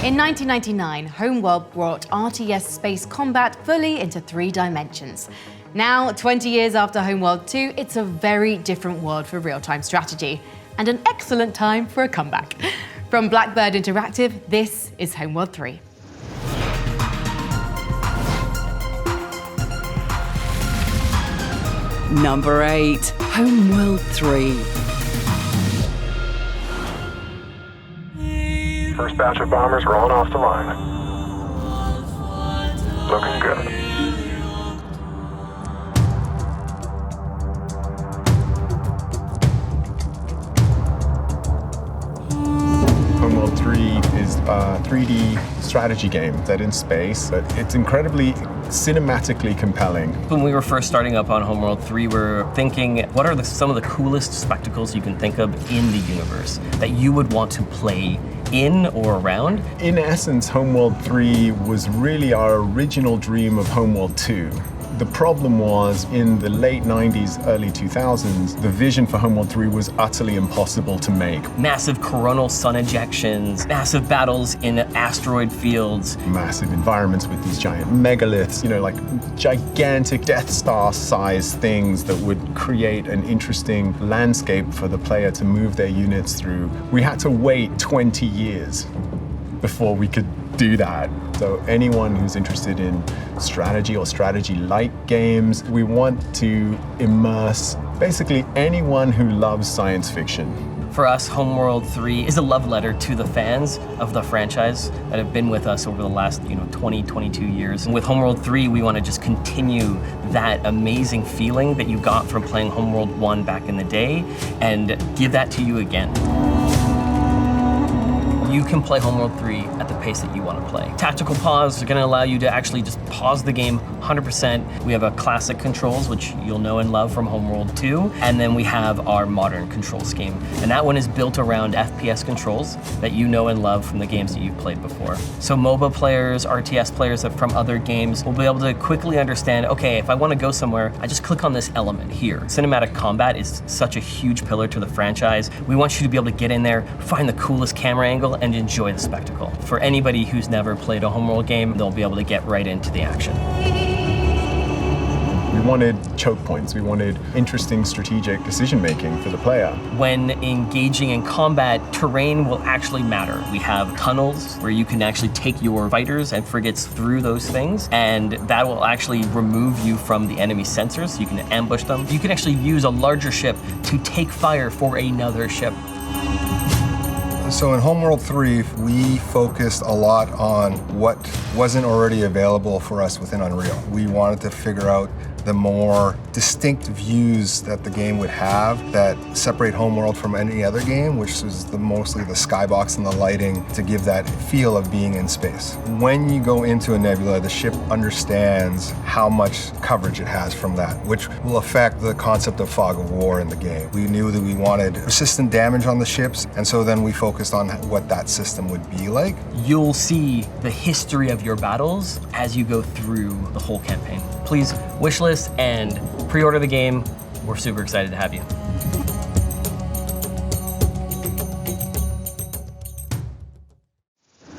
In 1999, Homeworld brought RTS space combat fully into 3 dimensions. Now, 20 years after Homeworld 2, it's a very different world for real-time strategy, and an excellent time for a comeback. From Blackbird Interactive, this is Homeworld 3. Number 8, Homeworld 3. First batch of bombers rolling off the line. Looking good. Homeworld 3 is a 3D strategy game set in space. It's incredibly cinematically compelling. When we were first starting up on Homeworld 3, we were thinking, what are some of the coolest spectacles you can think of in the universe that you would want to play in or around? In essence, Homeworld 3 was really our original dream of Homeworld 2. The problem was, in the late 90s, early 2000s, the vision for Homeworld 3 was utterly impossible to make. Massive coronal sun ejections, massive battles in asteroid fields. Massive environments with these giant megaliths, like gigantic Death Star-sized things that would create an interesting landscape for the player to move their units through. We had to wait 20 years before we could do that. So anyone who's interested in strategy or strategy-like games, we want to immerse basically anyone who loves science fiction. For us, Homeworld 3 is a love letter to the fans of the franchise that have been with us over the last 20, 22 years. And with Homeworld 3, we want to just continue that amazing feeling that you got from playing Homeworld 1 back in the day and give that to you again. You can play Homeworld 3 at the pace that you want to play. Tactical pause are going to allow you to actually just pause the game 100%. We have a classic controls, which you'll know and love from Homeworld 2, and then we have our modern control scheme. And that one is built around FPS controls that you know and love from the games that you've played before. So MOBA players, RTS players from other games will be able to quickly understand, okay, if I want to go somewhere, I just click on this element here. Cinematic combat is such a huge pillar to the franchise. We want you to be able to get in there, find the coolest camera angle, and enjoy the spectacle. For anybody who's never played a Homeworld game, they'll be able to get right into the action. We wanted choke points. We wanted interesting strategic decision-making for the player. When engaging in combat, terrain will actually matter. We have tunnels where you can actually take your fighters and frigates through those things, and that will actually remove you from the enemy sensors, so you can ambush them. You can actually use a larger ship to take fire for another ship. So in Homeworld 3, we focused a lot on what wasn't already available for us within Unreal. We wanted to figure out the more distinct views that the game would have that separate Homeworld from any other game, which is mostly the skybox and the lighting to give that feel of being in space. When you go into a nebula, the ship understands how much coverage it has from that, which will affect the concept of fog of war in the game. We knew that we wanted persistent damage on the ships, and so then we focused on what that system would be like. You'll see the history of your battles as you go through the whole campaign. Please wishlist and pre-order the game. We're super excited to have you.